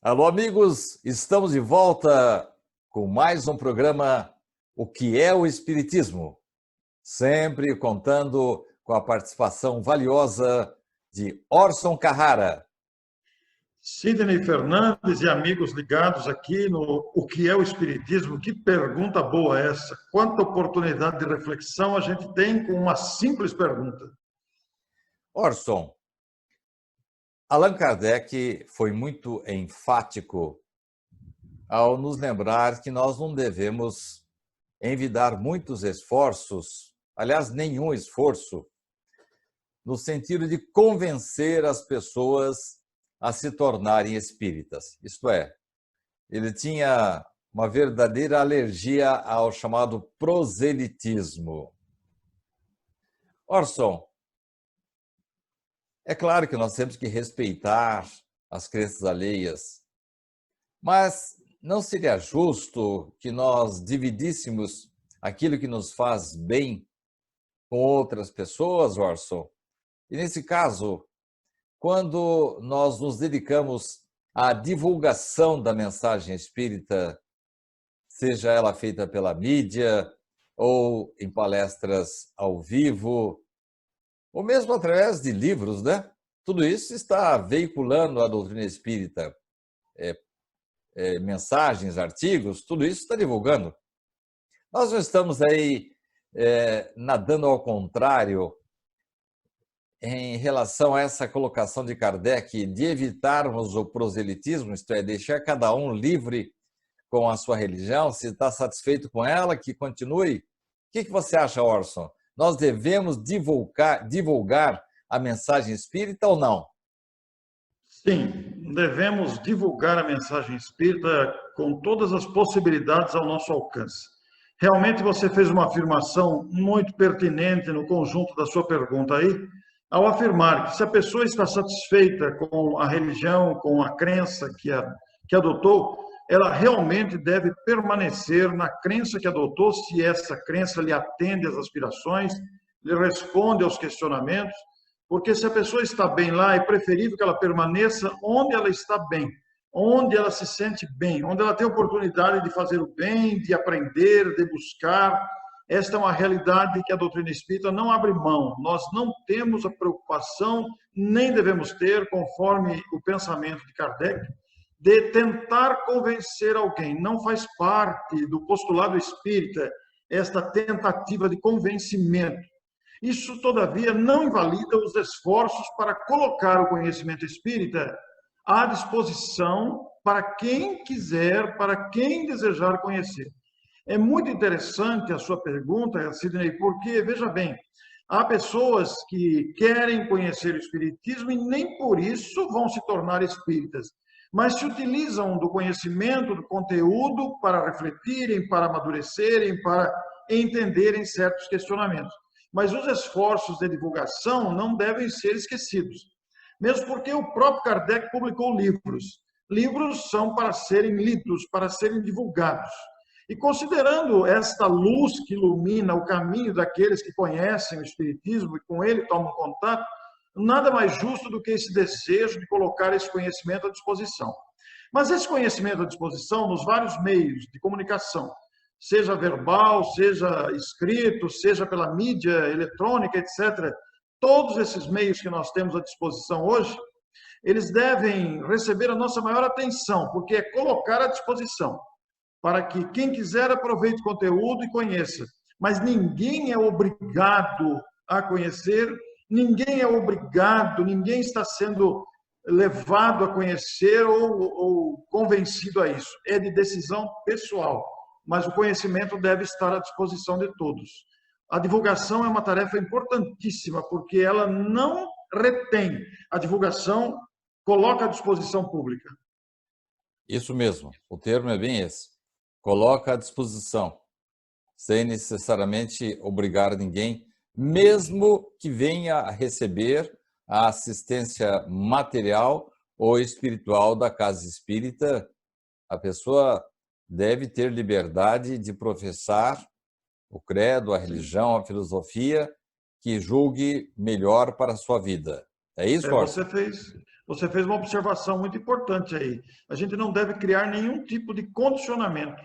Alô, amigos, estamos de volta com mais um programa O que é o Espiritismo? Sempre contando com a participação valiosa de Orson Carrara. Sidney Fernandes e amigos ligados aqui no O que é o Espiritismo? Que pergunta boa essa! Quanta oportunidade de reflexão a gente tem com uma simples pergunta. Orson, Allan Kardec foi muito enfático ao nos lembrar que nós não devemos envidar muitos esforços, aliás, nenhum esforço, no sentido de convencer as pessoas a se tornarem espíritas. Isto é, ele tinha uma verdadeira alergia ao chamado proselitismo. Orson, é claro que nós temos que respeitar as crenças alheias, mas não seria justo que nós dividíssemos aquilo que nos faz bem com outras pessoas, Orson? E nesse caso, quando nós nos dedicamos à divulgação da mensagem espírita, seja ela feita pela mídia ou em palestras ao vivo, ou mesmo através de livros, né? Tudo isso está veiculando a doutrina espírita. Mensagens, artigos, tudo isso está divulgando. Nós não estamos aí nadando ao contrário em relação a essa colocação de Kardec de evitarmos o proselitismo, isto é, deixar cada um livre com a sua religião, se está satisfeito com ela, que continue. O que você acha, Orson? Nós devemos divulgar a mensagem espírita ou não? Sim, devemos divulgar a mensagem espírita com todas as possibilidades ao nosso alcance. Realmente você fez uma afirmação muito pertinente no conjunto da sua pergunta aí, ao afirmar que se a pessoa está satisfeita com a religião, com a crença que adotou, ela realmente deve permanecer na crença que adotou, se essa crença lhe atende às aspirações, lhe responde aos questionamentos, porque se a pessoa está bem lá, é preferível que ela permaneça onde ela está bem, onde ela se sente bem, onde ela tem oportunidade de fazer o bem, de aprender, de buscar. Esta é uma realidade que a doutrina espírita não abre mão. Nós não temos a preocupação, nem devemos ter, conforme o pensamento de Kardec, de tentar convencer alguém. Não faz parte do postulado espírita esta tentativa de convencimento. Isso, todavia, não invalida os esforços para colocar o conhecimento espírita à disposição para quem quiser, para quem desejar conhecer. É muito interessante a sua pergunta, Sidney, porque, veja bem, há pessoas que querem conhecer o espiritismo e nem por isso vão se tornar espíritas, mas se utilizam do conhecimento, do conteúdo para refletirem, para amadurecerem, para entenderem certos questionamentos. Mas os esforços de divulgação não devem ser esquecidos, mesmo porque o próprio Kardec publicou livros. Livros são para serem lidos, para serem divulgados. E considerando esta luz que ilumina o caminho daqueles que conhecem o Espiritismo e com ele tomam contato, nada mais justo do que esse desejo de colocar esse conhecimento à disposição. Mas esse conhecimento à disposição nos vários meios de comunicação, seja verbal, seja escrito, seja pela mídia eletrônica, etc., todos esses meios que nós temos à disposição hoje, eles devem receber a nossa maior atenção, porque é colocar à disposição, para que quem quiser aproveite o conteúdo e conheça. Mas ninguém é obrigado a conhecer, ninguém é obrigado, ninguém está sendo levado a conhecer ou convencido a isso. É de decisão pessoal, mas o conhecimento deve estar à disposição de todos. A divulgação é uma tarefa importantíssima, porque ela não retém. A divulgação coloca à disposição pública. Isso mesmo, o termo é bem esse. Coloca à disposição, sem necessariamente obrigar ninguém, mesmo que venha a receber a assistência material ou espiritual da casa espírita, a pessoa deve ter liberdade de professar o credo, a religião, a filosofia que julgue melhor para a sua vida. É isso, Orson? Você fez uma observação muito importante aí. A gente não deve criar nenhum tipo de condicionamento.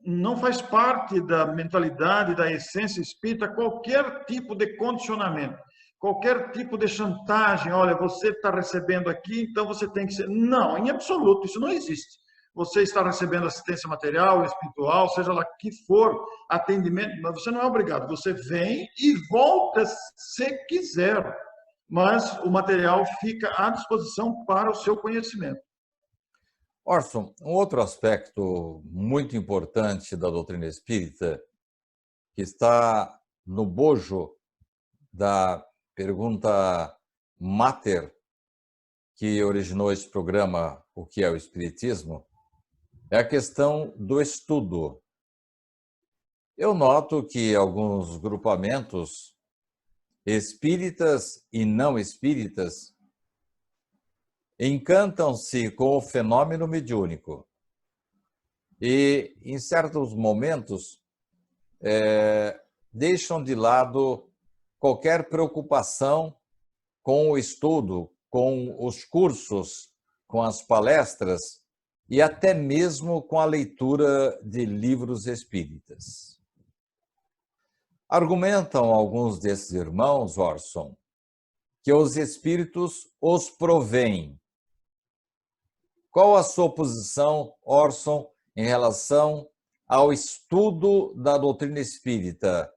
Não faz parte da mentalidade, da essência espírita, qualquer tipo de condicionamento, qualquer tipo de chantagem. Olha, você está recebendo aqui, então você tem que ser. Não, em absoluto, isso não existe. Você está recebendo assistência material, espiritual, seja lá que for, atendimento, mas você não é obrigado. Você vem e volta se quiser, mas o material fica à disposição para o seu conhecimento. Orson, um outro aspecto muito importante da doutrina espírita, que está no bojo da pergunta mater que originou esse programa, O que é o Espiritismo, é a questão do estudo. Eu noto que alguns grupamentos espíritas e não espíritas encantam-se com o fenômeno mediúnico e, em certos momentos, deixam de lado qualquer preocupação com o estudo, com os cursos, com as palestras e até mesmo com a leitura de livros espíritas. Argumentam alguns desses irmãos, Orson, que os espíritos os provêm. Qual a sua posição, Orson, em relação ao estudo da doutrina espírita,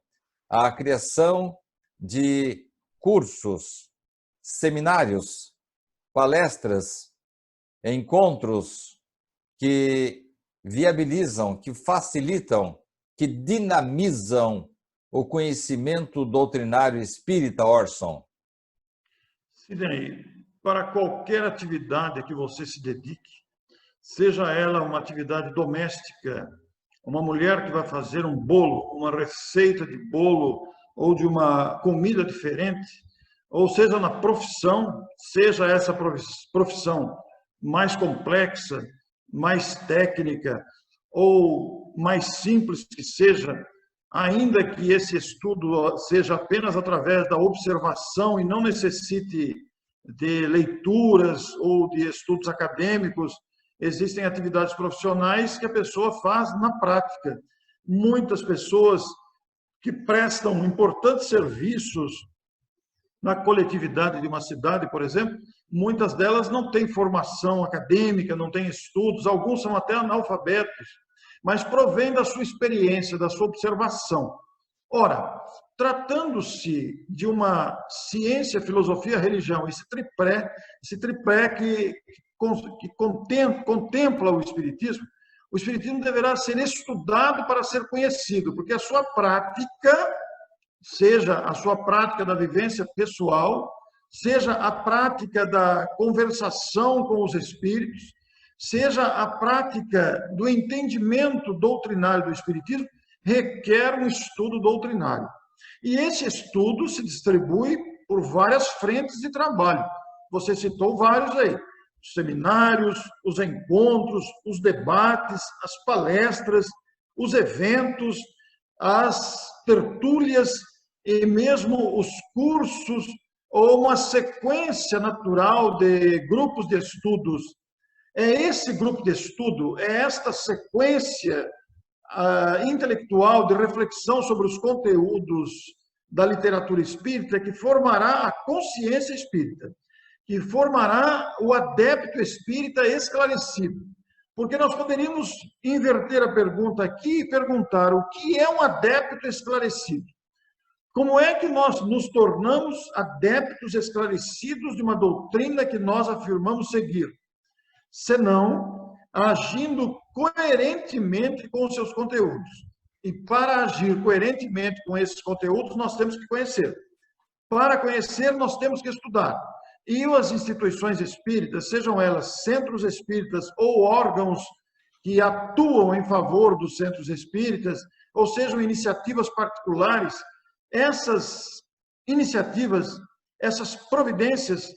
à criação de cursos, seminários, palestras, encontros que viabilizam, que facilitam, que dinamizam o conhecimento doutrinário espírita, Orson? Sidney, para qualquer atividade a que você se dedique, seja ela uma atividade doméstica, uma mulher que vai fazer um bolo, uma receita de bolo ou de uma comida diferente, ou seja na profissão, seja essa profissão mais complexa, mais técnica ou mais simples que seja, ainda que esse estudo seja apenas através da observação e não necessite de leituras ou de estudos acadêmicos, existem atividades profissionais que a pessoa faz na prática. Muitas pessoas que prestam importantes serviços na coletividade de uma cidade, por exemplo, muitas delas não têm formação acadêmica, não têm estudos, alguns são até analfabetos, mas provém da sua experiência, da sua observação. Ora, tratando-se de uma ciência, filosofia, religião, esse tripé que contempla o Espiritismo deverá ser estudado para ser conhecido, porque a sua prática, seja a sua prática da vivência pessoal, seja a prática da conversação com os espíritos, seja a prática do entendimento doutrinário do Espiritismo, requer um estudo doutrinário. E esse estudo se distribui por várias frentes de trabalho. Você citou vários aí: os seminários, os encontros, os debates, as palestras, os eventos, as tertúlias e mesmo os cursos, ou uma sequência natural de grupos de estudos. É esse grupo de estudo, é esta sequência intelectual de reflexão sobre os conteúdos da literatura espírita que formará a consciência espírita, que formará o adepto espírita esclarecido. Porque nós poderíamos inverter a pergunta aqui e perguntar: o que é um adepto esclarecido? Como é que nós nos tornamos adeptos esclarecidos de uma doutrina que nós afirmamos seguir? Senão agindo coerentemente com os seus conteúdos. E para agir coerentemente com esses conteúdos, nós temos que conhecer. Para conhecer, nós temos que estudar. E as instituições espíritas, sejam elas centros espíritas ou órgãos que atuam em favor dos centros espíritas, ou sejam iniciativas particulares, essas iniciativas, essas providências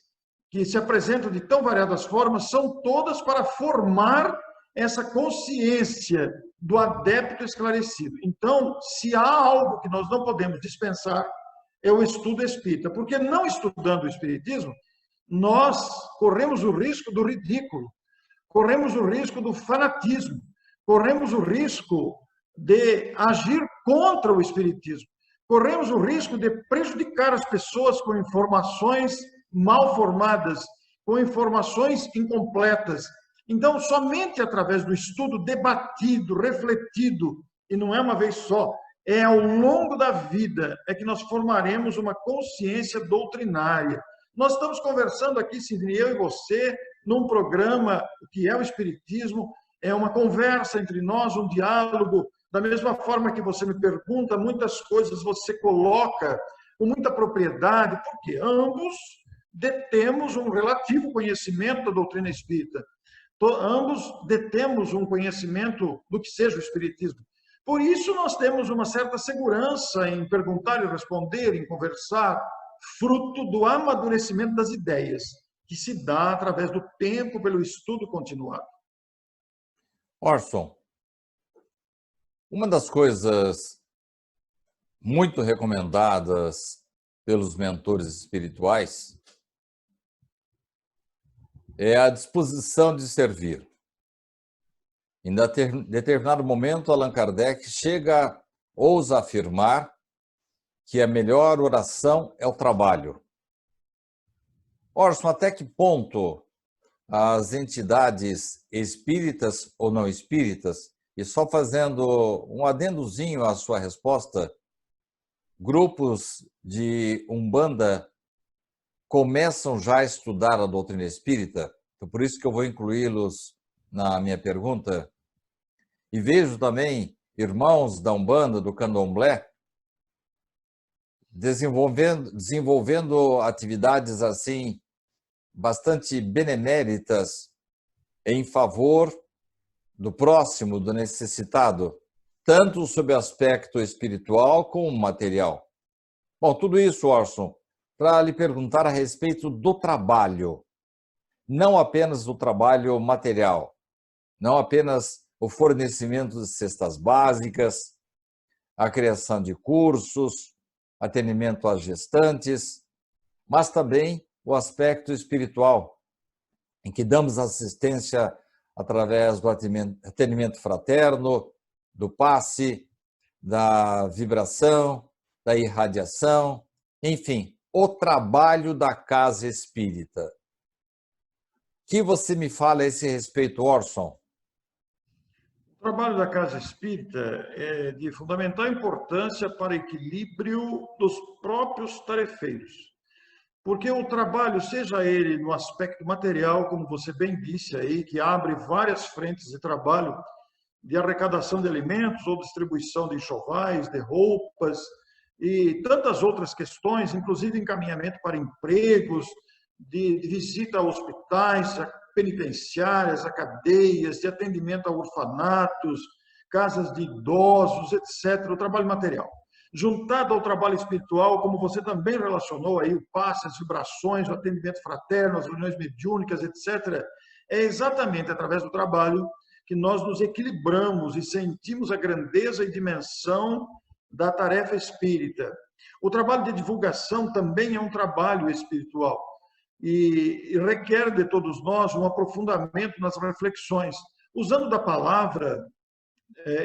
que se apresentam de tão variadas formas, são todas para formar essa consciência do adepto esclarecido. Então, se há algo que nós não podemos dispensar, é o estudo espírita, porque não estudando o espiritismo, nós corremos o risco do ridículo, corremos o risco do fanatismo, corremos o risco de agir contra o Espiritismo, corremos o risco de prejudicar as pessoas com informações mal formadas, com informações incompletas. Então, somente através do estudo debatido, refletido, e não é uma vez só, é ao longo da vida, é que nós formaremos uma consciência doutrinária. Nós estamos conversando aqui, Sidney, eu e você, num programa que é o Espiritismo, é uma conversa entre nós, um diálogo. Da mesma forma que você me pergunta, muitas coisas você coloca com muita propriedade, porque ambos detemos um relativo conhecimento da doutrina espírita. Ambos detemos um conhecimento do que seja o Espiritismo. Por isso, nós temos uma certa segurança em perguntar e responder, em conversar, fruto do amadurecimento das ideias, que se dá através do tempo, pelo estudo continuado. Orson, uma das coisas muito recomendadas pelos mentores espirituais é a disposição de servir. Em determinado momento, Allan Kardec ousa afirmar que a melhor oração é o trabalho. Orson, até que ponto as entidades espíritas ou não espíritas, e só fazendo um adendozinho à sua resposta, grupos de Umbanda começam já a estudar a doutrina espírita? Então, por isso que eu vou incluí-los na minha pergunta. E vejo também irmãos da Umbanda, do Candomblé, desenvolvendo atividades assim bastante beneméritas em favor do próximo, do necessitado, tanto sob aspecto espiritual como material. Bom, tudo isso, Orson, para lhe perguntar a respeito do trabalho, não apenas do trabalho material, não apenas o fornecimento de cestas básicas, a criação de cursos, atendimento às gestantes, mas também o aspecto espiritual, em que damos assistência através do atendimento fraterno, do passe, da vibração, da irradiação, enfim, o trabalho da casa espírita. O que você me fala a esse respeito, Orson? O trabalho da casa espírita é de fundamental importância para o equilíbrio dos próprios tarefeiros. Porque o trabalho, seja ele no aspecto material, como você bem disse aí, que abre várias frentes de trabalho, de arrecadação de alimentos ou distribuição de enxovais, de roupas e tantas outras questões, inclusive encaminhamento para empregos, de visita a hospitais, a penitenciárias, a cadeias, de atendimento a orfanatos, casas de idosos, etc., o trabalho material. Juntado ao trabalho espiritual, como você também relacionou aí, o passe, as vibrações, o atendimento fraterno, as reuniões mediúnicas, etc., é exatamente através do trabalho que nós nos equilibramos e sentimos a grandeza e dimensão da tarefa espírita. O trabalho de divulgação também é um trabalho espiritual e requer de todos nós um aprofundamento nas reflexões. Usando da palavra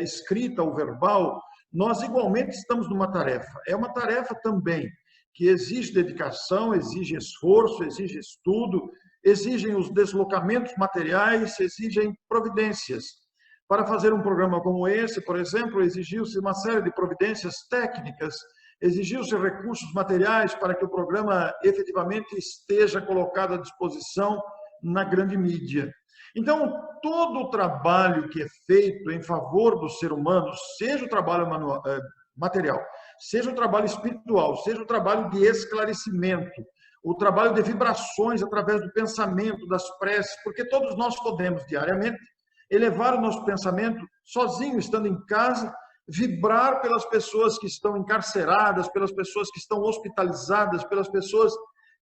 escrita ou verbal, nós igualmente estamos numa tarefa. É uma tarefa também que exige dedicação, exige esforço, exige estudo, exigem os deslocamentos materiais, exigem providências. Para fazer um programa como esse, por exemplo, exigiu-se uma série de providências técnicas, exigiu-se recursos materiais para que o programa efetivamente esteja colocado à disposição na grande mídia. Então, todo o trabalho que é feito em favor do ser humano, seja o trabalho material, seja o trabalho espiritual, seja o trabalho de esclarecimento, o trabalho de vibrações através do pensamento, das preces, porque todos nós podemos diariamente elevar o nosso pensamento sozinho, estando em casa, vibrar pelas pessoas que estão encarceradas, pelas pessoas que estão hospitalizadas, pelas pessoas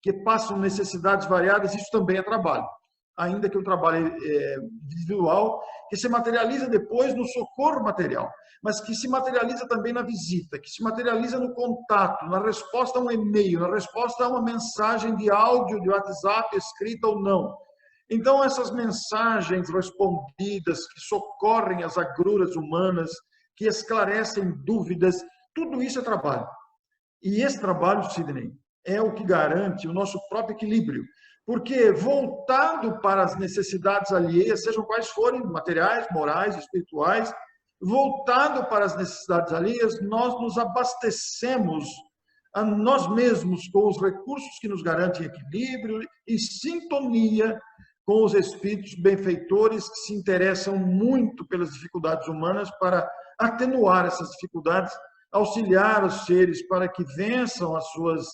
que passam necessidades variadas, isso também é trabalho. ainda que o trabalho visual, que se materializa depois no socorro material, mas que se materializa também na visita, que se materializa no contato, na resposta a um e-mail, na resposta a uma mensagem de áudio, de WhatsApp, escrita ou não. Então, essas mensagens respondidas, que socorrem as agruras humanas, que esclarecem dúvidas, tudo isso é trabalho. E esse trabalho, Sidney, é o que garante o nosso próprio equilíbrio. Porque voltado para as necessidades alheias, sejam quais forem, materiais, morais, espirituais, voltado para as necessidades alheias, nós nos abastecemos a nós mesmos com os recursos que nos garantem equilíbrio e sintonia com os espíritos benfeitores que se interessam muito pelas dificuldades humanas para atenuar essas dificuldades, auxiliar os seres para que vençam as suas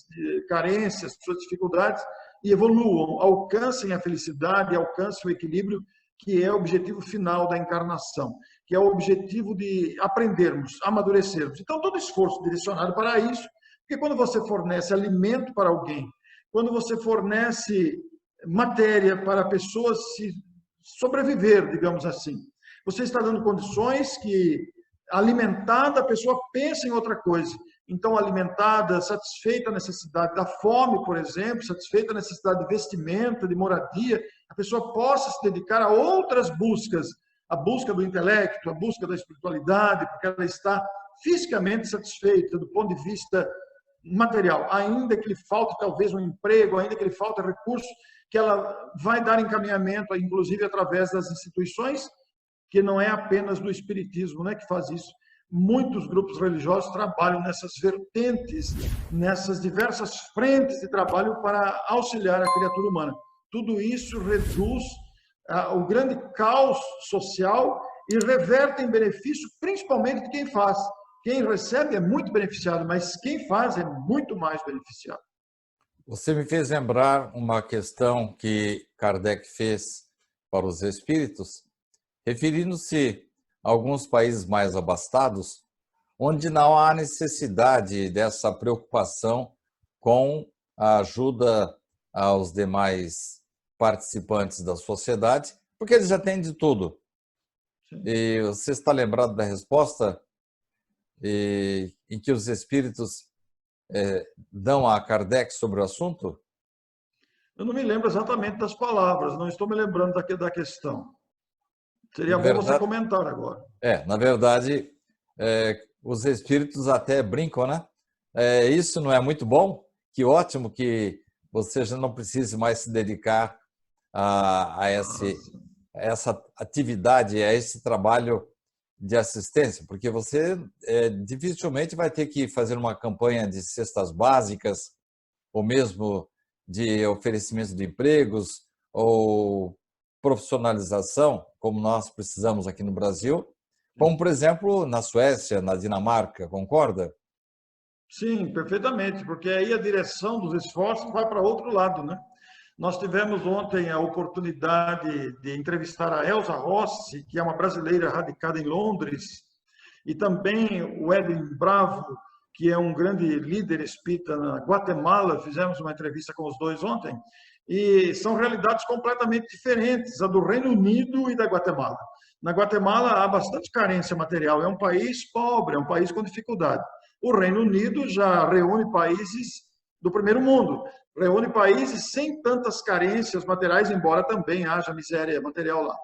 carências, suas dificuldades e evoluam, alcancem a felicidade, alcancem o equilíbrio, que é o objetivo final da encarnação, que é o objetivo de aprendermos, amadurecermos. Então, todo esforço direcionado para isso, porque quando você fornece alimento para alguém, quando você fornece matéria para a pessoa se sobreviver, digamos assim, você está dando condições que, alimentada, a pessoa pensa em outra coisa. Então, alimentada, satisfeita a necessidade da fome, por exemplo, satisfeita a necessidade de vestimenta, de moradia, a pessoa possa se dedicar a outras buscas, a busca do intelecto, a busca da espiritualidade, porque ela está fisicamente satisfeita do ponto de vista material, ainda que lhe falte talvez um emprego, ainda que lhe falte recurso, que ela vai dar encaminhamento, inclusive através das instituições, que não é apenas do espiritismo, né, que faz isso. Muitos grupos religiosos trabalham nessas vertentes, nessas diversas frentes de trabalho para auxiliar a criatura humana. Tudo isso reduz o grande caos social e reverte em benefício, principalmente de quem faz. Quem recebe é muito beneficiado, mas quem faz é muito mais beneficiado. Você me fez lembrar uma questão que Kardec fez para os espíritos, referindo-se a alguns países mais abastados, onde não há necessidade dessa preocupação com a ajuda aos demais participantes da sociedade, porque eles já têm de tudo. Sim. E você está lembrado da resposta em que os espíritos dão a Kardec sobre o assunto? Eu não me lembro exatamente das palavras, não estou me lembrando da questão. Seria bom você comentar agora. Na verdade, os espíritos até brincam, né? Isso não é muito bom? Que ótimo que você já não precise mais se dedicar a essa atividade, a esse trabalho de assistência, porque você dificilmente vai ter que fazer uma campanha de cestas básicas, ou mesmo de oferecimento de empregos, ou profissionalização, como nós precisamos aqui no Brasil, como, por exemplo, na Suécia, na Dinamarca, concorda? Sim, perfeitamente, porque aí a direção dos esforços vai para outro lado, né? Nós tivemos ontem a oportunidade de entrevistar a Elza Rossi, que é uma brasileira radicada em Londres, e também o Edwin Bravo, que é um grande líder espírita na Guatemala. Fizemos uma entrevista com os dois ontem, e são realidades completamente diferentes, a do Reino Unido e da Guatemala. Na Guatemala há bastante carência material, é um país pobre, é um país com dificuldade. O Reino Unido já reúne países do primeiro mundo, reúne países sem tantas carências materiais, embora também haja miséria material lá.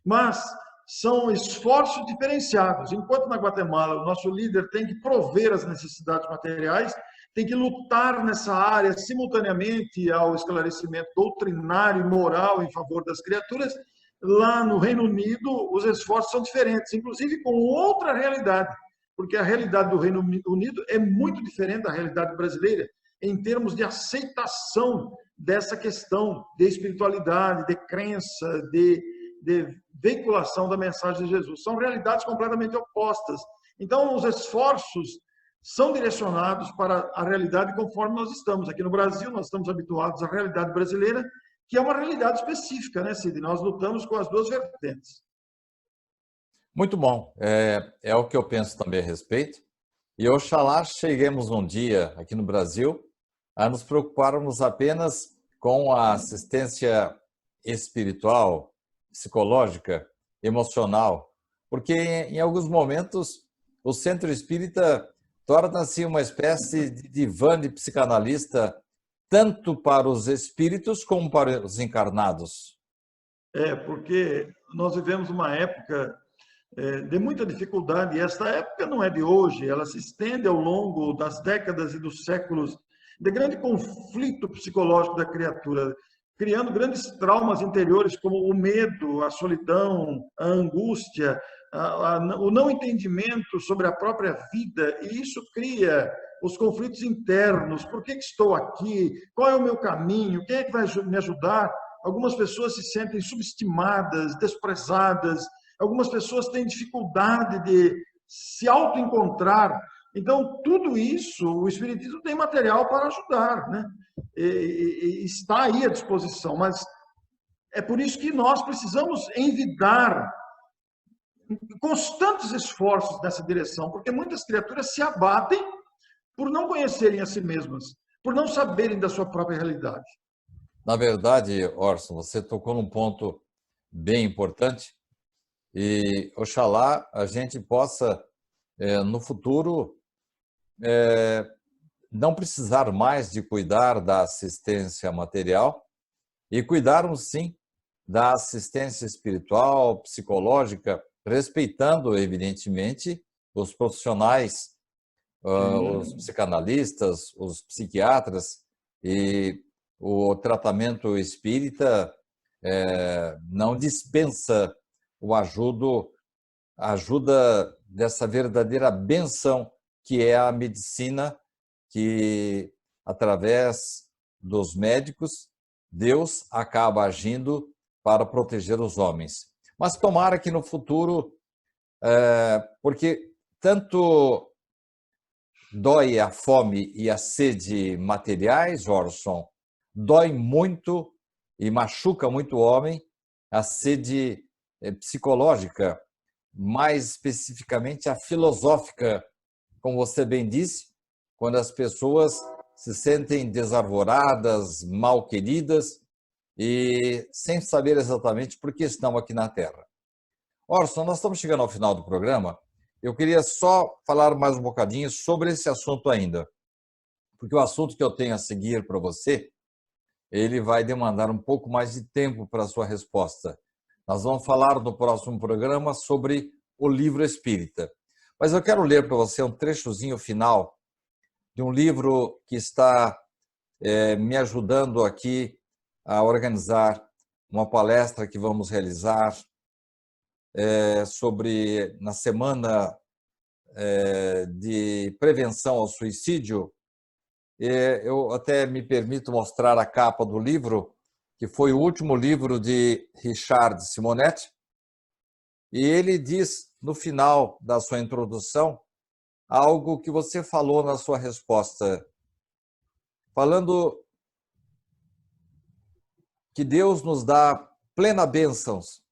Mas são esforços diferenciados. Enquanto na Guatemala o nosso líder tem que prover as necessidades materiais, tem que lutar nessa área simultaneamente ao esclarecimento doutrinário e moral em favor das criaturas, lá no Reino Unido os esforços são diferentes, inclusive com outra realidade, porque a realidade do Reino Unido é muito diferente da realidade brasileira, em termos de aceitação dessa questão de espiritualidade, de crença, de veiculação da mensagem de Jesus. São realidades completamente opostas. Então, os esforços são direcionados para a realidade conforme nós estamos. Aqui no Brasil, nós estamos habituados à realidade brasileira, que é uma realidade específica, né, Cid? Nós lutamos com as duas vertentes. Muito bom. É o que eu penso também a respeito. E oxalá cheguemos um dia aqui no Brasil a nos preocuparmos apenas com a assistência espiritual, psicológica, emocional, porque em alguns momentos o centro espírita torna-se uma espécie de divã de psicanalista, tanto para os espíritos como para os encarnados. Porque nós vivemos uma época de muita dificuldade, e esta época não é de hoje, ela se estende ao longo das décadas e dos séculos de grande conflito psicológico da criatura, criando grandes traumas interiores como o medo, a solidão, a angústia, o não entendimento sobre a própria vida, e isso cria os conflitos internos. Por que estou aqui? Qual é o meu caminho? Quem é que vai me ajudar? Algumas pessoas se sentem subestimadas, desprezadas. Algumas pessoas têm dificuldade de se auto-encontrar. Então, tudo isso, o Espiritismo tem material para ajudar, né? E está aí à disposição, mas é por isso que nós precisamos envidar constantes esforços nessa direção, porque muitas criaturas se abatem por não conhecerem a si mesmas, por não saberem da sua própria realidade. Na verdade, Orson, você tocou num ponto bem importante e, oxalá, a gente possa, no futuro, não precisar mais de cuidar da assistência material e cuidarmos, sim, da assistência espiritual, psicológica, respeitando, evidentemente, os profissionais, os psicanalistas, os psiquiatras, e o tratamento espírita não dispensa a ajuda dessa verdadeira bênção que é a medicina, que, através dos médicos, Deus acaba agindo para proteger os homens. Mas tomara que no futuro, porque tanto dói a fome e a sede materiais, Orson, dói muito e machuca muito o homem a sede psicológica, mais especificamente a filosófica, como você bem disse, quando as pessoas se sentem desarvoradas, mal queridas e sem saber exatamente por que estão aqui na Terra. Orson, nós estamos chegando ao final do programa. Eu queria só falar mais um bocadinho sobre esse assunto ainda, porque o assunto que eu tenho a seguir para você, ele vai demandar um pouco mais de tempo para a sua resposta. Nós vamos falar no próximo programa sobre o livro espírita. Mas eu quero ler para você um trechozinho final de um livro que está me ajudando aqui a organizar uma palestra que vamos realizar sobre, na semana de prevenção ao suicídio. Eu até me permito mostrar a capa do livro, que foi o último livro de Richard Simonetti, e ele diz, no final da sua introdução, algo que você falou na sua resposta, falando que Deus nos dá plena bênçãos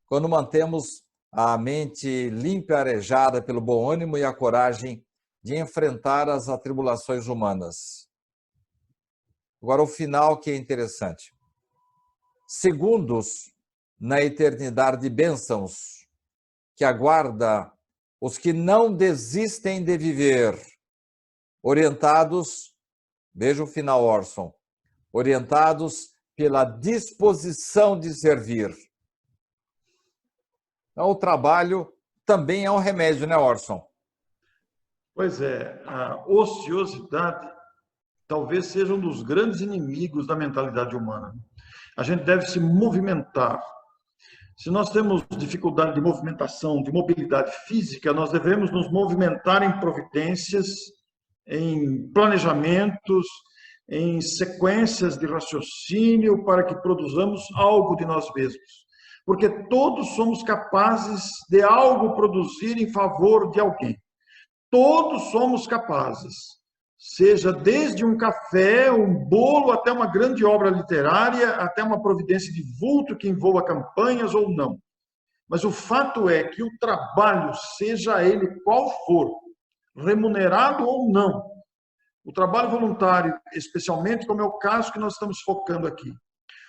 quando mantemos a mente limpa e arejada pelo bom ânimo e a coragem de enfrentar as atribulações humanas. Agora, o final que é interessante. Segundos na eternidade de bênçãos que aguarda os que não desistem de viver, orientados, veja o final, Orson, orientados pela disposição de servir. Então, o trabalho também é um remédio, né, Orson? Pois é, a ociosidade talvez seja um dos grandes inimigos da mentalidade humana. A gente deve se movimentar. Se nós temos dificuldade de movimentação, de mobilidade física, nós devemos nos movimentar em providências, em planejamentos, em sequências de raciocínio para que produzamos algo de nós mesmos. Porque todos somos capazes de algo produzir em favor de alguém. Todos somos capazes. Seja desde um café, um bolo, até uma grande obra literária, até uma providência de vulto que envolva campanhas ou não. Mas o fato é que o trabalho, seja ele qual for, remunerado ou não, o trabalho voluntário, especialmente como é o caso que nós estamos focando aqui,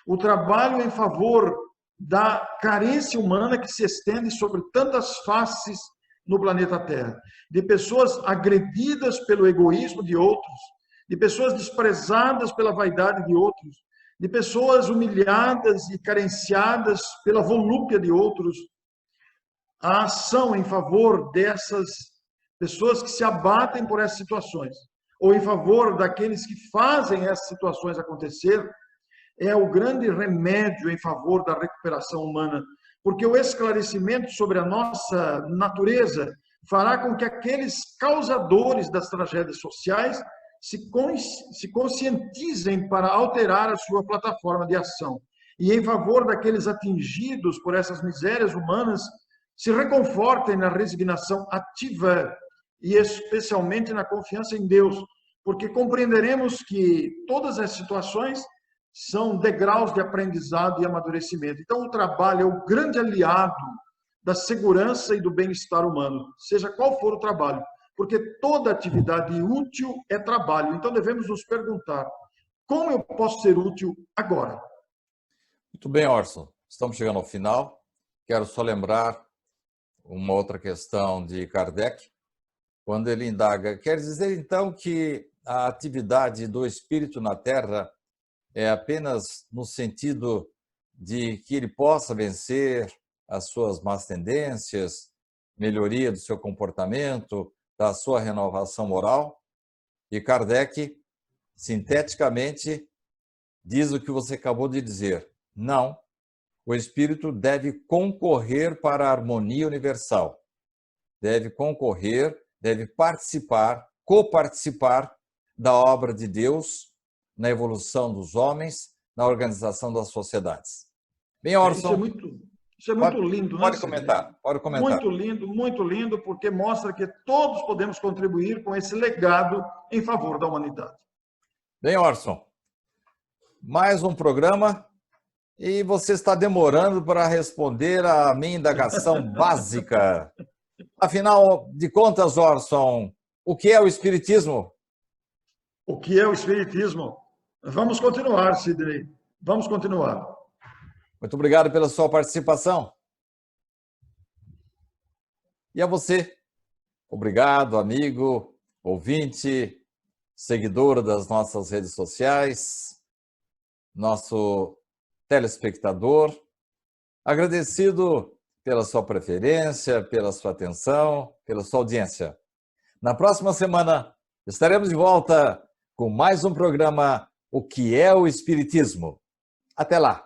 O trabalho em favor da carência humana que se estende sobre tantas faces no planeta Terra, de pessoas agredidas pelo egoísmo de outros, de pessoas desprezadas pela vaidade de outros, de pessoas humilhadas e carenciadas pela volúpia de outros. A ação em favor dessas pessoas que se abatem por essas situações, ou em favor daqueles que fazem essas situações acontecer, é o grande remédio em favor da recuperação humana, porque o esclarecimento sobre a nossa natureza fará com que aqueles causadores das tragédias sociais se conscientizem para alterar a sua plataforma de ação. E em favor daqueles atingidos por essas misérias humanas, se reconfortem na resignação ativa e especialmente na confiança em Deus, porque compreenderemos que todas as situações são degraus de aprendizado e amadurecimento. Então, o trabalho é o grande aliado da segurança e do bem-estar humano, seja qual for o trabalho, porque toda atividade útil é trabalho. Então, devemos nos perguntar, como eu posso ser útil agora? Muito bem, Orson. Estamos chegando ao final. Quero só lembrar uma outra questão de Kardec, quando ele indaga, quer dizer então que a atividade do espírito na Terra é apenas no sentido de que ele possa vencer as suas más tendências, melhoria do seu comportamento, da sua renovação moral? E Kardec, sinteticamente, diz o que você acabou de dizer. Não, o espírito deve concorrer para a harmonia universal. Deve concorrer, deve participar, coparticipar da obra de Deus na evolução dos homens, na organização das sociedades. Bem, Orson, isso é muito lindo, né? Pode comentar. Muito lindo, porque mostra que todos podemos contribuir com esse legado em favor da humanidade. Bem, Orson, mais um programa e você está demorando para responder a minha indagação básica. Afinal de contas, Orson, o que é o Espiritismo? O que é o Espiritismo? Vamos continuar, Sidney. Vamos continuar. Muito obrigado pela sua participação. E a você, obrigado, amigo, ouvinte, seguidor das nossas redes sociais, nosso telespectador. Agradecido pela sua preferência, pela sua atenção, pela sua audiência. Na próxima semana, estaremos de volta com mais um programa O que é o Espiritismo. Até lá!